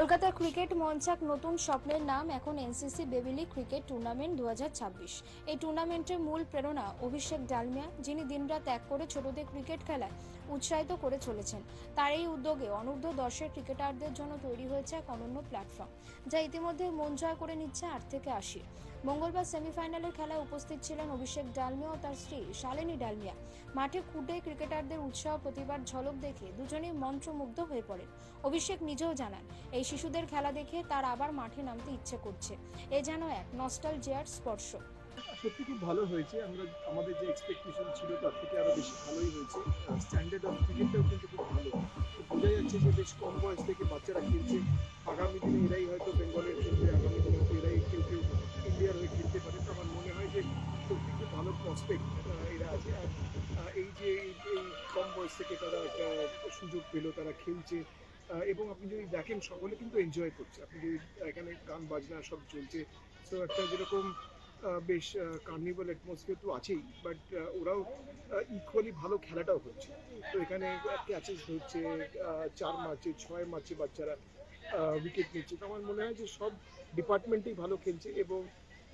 কলকাতার ক্রিকেট মঞ্চাক নতুন স্বপ্নের নাম এখন NCC baby League cricket tournament 2026। এই টুর্নামেন্টের মূল প্রেরণা অভিষেক ডালমিয়া, যিনি দিনরাত এক করে ছোটদের ক্রিকেট খেলায় উৎসাহিত করে চলেছেন। তার এই উদ্যোগে অনূর্ধ্ব 10-এর ক্রিকেটারদের জন্য তৈরি হয়েছে এক অনন্য প্ল্যাটফর্ম, যা ইতিমধ্যে মন জয় করে নিচ্ছে 8 থেকে 80। মঙ্গলবার সেমিফাইনালের খেলায় উপস্থিত ছিলেন অভিষেক ডালমিয়া ও তার স্ত্রী শালিনী ডালমিয়া। মাঠে খুঁটে ক্রিকেটারদের উৎসাহ প্রতিভার ঝলক দেখে দুজনেই মন্ত্রমুগ্ধ হয়ে পড়েন। অভিষেক নিজেও জানান, এই শিশুদের খেলা দেখে তার আবার মাঠে নামতে ইচ্ছে করছে। এ যেন এক নস্টালজিয়ার স্পর্শ। সত্যি খুব ভালো হয়েছে। আমাদের যে এক্সপেকটেশন ছিল তার থেকে আরো বেশি ভালোই হয়েছে। স্ট্যান্ডার্ড অফ ক্রিকেটটাও কিন্তু খুব ভালো। বোঝা যাচ্ছে যে বেশ কম বয়স থেকে বাচ্চারা খেলছে। আগামী দিনে এরাই হয়তো বেঙ্গলের খেলবে, আগামী দিনে হয়তো এরাই কেউ ইন্ডিয়ার হয়ে খেলতে পারে। তো আমার মনে হয় যে সত্যি খুব ভালো প্রসপেক্ট এরা আছে। আর এই যে এই কম বয়স থেকে তারা একটা সুযোগ পেলো, তারা খেলছে। এবং আপনি যদি দেখেন সকলে কিন্তু এনজয় করছে। আপনি যদি এখানে গান বাজনা সব চলছে, তো একটা যেরকম বেশ কার্নিভাল অ্যাটমসফিয়ার তো আছেই, বাট ওরাও ইকুয়ালি ভালো খেলাটাও হচ্ছে। তো এখানে ক্যাচেস হচ্ছে, 4 মারছে, 6 মারছে বাচ্চারা, উইকেট নিচ্ছে। তো আমার মনে হয় যে সব ডিপার্টমেন্টেই ভালো খেলছে এবং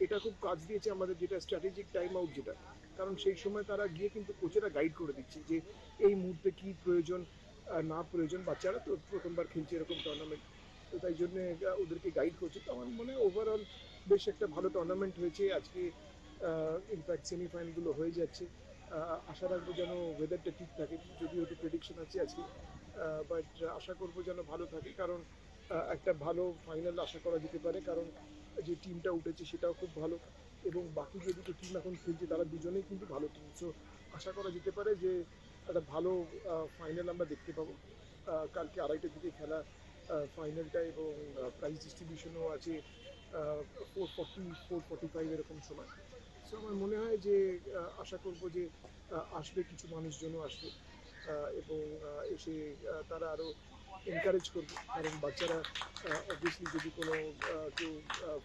এটা খুব কাজ দিয়েছে আমাদের যেটা স্ট্র্যাটেজিক টাইম আউট যেটা। কারণ সেই সময় তারা গিয়ে কিন্তু কোচেরা গাইড করে দিচ্ছে যে এই মুহূর্তে কী প্রয়োজন না প্রয়োজন। বাচ্চারা তো প্রথমবার খেলছে এরকম টুর্নামেন্ট, তো তাই জন্য ওদেরকে গাইড করছে। তো আমার মনে হয় ওভারঅল বেশ একটা ভালো টুর্নামেন্ট হয়েছে আজকে। ইনফ্যাক্ট সেমিফাইনালগুলো হয়ে যাচ্ছে। আশা রাখবো যেন ওয়েদারটা ঠিক থাকে, যদিও একটু প্রেডিকশন আছে আজকে, বাট আশা করবো যেন ভালো থাকে। কারণ একটা ভালো ফাইনাল আশা করা যেতে পারে, কারণ যে টিমটা উঠেছে সেটাও খুব ভালো এবং বাকি যে দুটো টিম এখন খেলছে তারা দুজনেই কিন্তু ভালো টিম। সো আশা করা যেতে পারে যে একটা ভালো ফাইনাল আমরা দেখতে পাবো। কালকে 2:30টার দিকে খেলা ফাইনালটা, এবং প্রাইজ ডিস্ট্রিবিউশনও আছে 4:40 4:45 এরকম সময়। সো আমার মনে হয় যে আশা করব যে আসবে, কিছু মানুষজনও আসবে এবং এসে তারা আরও এনকারেজ করবে। কারণ বাচ্চারা অবভিয়াসলি যদি কোনো কেউ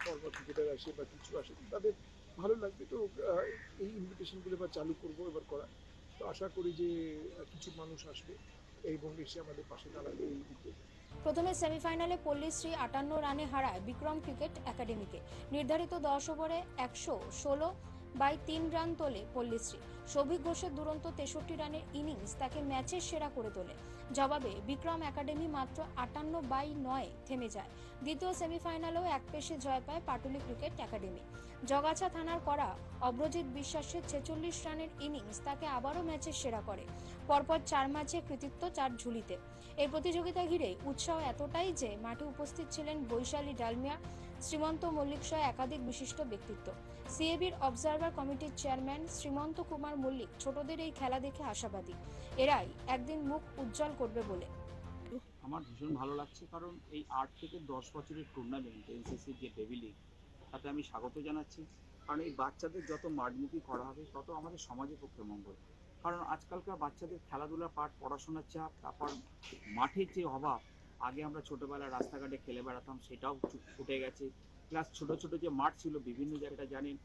ফরওয়ার্ড ক্রিকেটার আসে বা কিছু আসে তাদের ভালো লাগবে। তো এই ইনভিটেশনগুলো এবার চালু করবো এবার করা। তো আশা করি যে কিছু মানুষ আসবে এবং এসে আমাদের পাশে দাঁড়াবে এই উদ্যোগে। প্রথমে সেমিফাইনালে পল্লীশ্রী 58 রানে হারায় বিক্রম ক্রিকেট একাডেমিকে। নির্ধারিত 10 ওভারে 116/3 রান তোলে পল্লীশ্রী। সৌভিক ঘোষের দুরন্ত 63 রানের ইনিংস তাকে ম্যাচের সেরা করে তোলে। জবাবে বিক্রম একাডেমি মাত্র 58/9 থেমে যায়। দ্বিতীয় সেমিফাইনালেও এক পেশে জয় পায় পাটুলি ক্রিকেট একাডেমি। জগাছা থানার করা অভ্রজিৎ বিশ্বাসের 46 রানের ইনিংস তাকে আবারও ম্যাচের সেরা করে। পরপর 4 ম্যাচে কৃতিত্ব 4 ঝুলিতে। এই প্রতিযোগিতা ঘিরে উৎসাহ এতটাই যে মাঠে উপস্থিত ছিলেন বৈশালী ডালমিয়া, শ্রীমন্ত মল্লিক সহ একাধিক বিশিষ্ট ব্যক্তিত্ব। সিএবির অবজারভার কমিটির চেয়ারম্যান শ্রীমন্ত কুমার মল্লিক ছোটদের এই খেলা দেখে আশাবাদী, এরাই একদিন মুখ উজ্জ্বল করবে বলে। আমার ভীষণ ভালো লাগছে, কারণ এই 8 থেকে 10 বছরের টুর্নামেন্ট এনসিসির যে বেবি লিগ, তাতে আমি স্বাগত জানাচ্ছি। কারণ এই বাচ্চাদের যত মাঠমুখী করা হবে তত আমাদের সমাজের পক্ষে মঙ্গল। কারণ আজকালকার বাচ্চাদের খেলাধুলার পাঠ, পড়াশোনার চাপ, তারপর মাঠের যে অভাব, আগে আমরা ছোটোবেলায় রাস্তাঘাটে খেলে বেড়াতাম সেটাও উঠে গেছে। প্লাস ছোটো ছোটো যে মাঠ ছিল বিভিন্ন জায়গাটা জানেন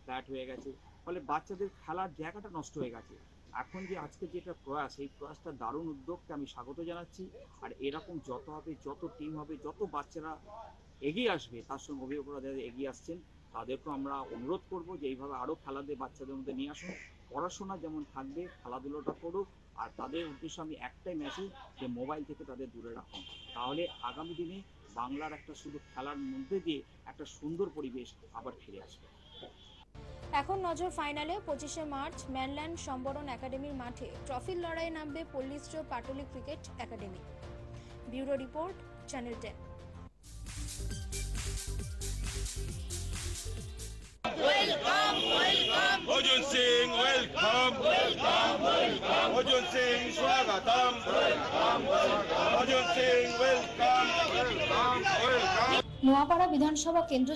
ফ্ল্যাট হয়ে গেছে, ফলে বাচ্চাদের খেলার জায়গাটা নষ্ট হয়ে গেছে। এখন যে আজকে যেটা প্রয়াস, এই প্রয়াসটা দারুণ উদ্যোগকে আমি স্বাগত জানাচ্ছি। আর এরকম যত হবে, যত টিম হবে, যত বাচ্চারা এগিয়ে আসবে, তার সঙ্গে অভিভাবকরা যারা এগিয়ে আসছেন তাদেরকেও আমরা অনুরোধ করব যে এইভাবে আরও খেলাদের বাচ্চাদের মধ্যে নিয়ে আসুন। পড়াশোনা যেমন থাকবে, খেলাধুলোটা করুক। আর তাদের উদ্দেশ্যে আমি একটাই মেসেজ, যে মোবাইল থেকে তাদের দূরে রাখুন। তাহলে আগামী দিনে বাংলার একটা শুধু খেলার মধ্যে দিয়ে একটা সুন্দর পরিবেশ আবার ফিরে আসবে। এখন নজর ফাইনালে। 25শে মার্চ ম্যানল্যান্ড সম্বরণ একাডেমির মাঠে ট্রফির লড়াই নামবে Pallishree Patuli cricket academy. Bureau report, channel 10। Arjun Singh, welcome. Arjun Singh, swagatam. Arjun Singh, welcome. Noapara বিধানসভা কেন্দ্র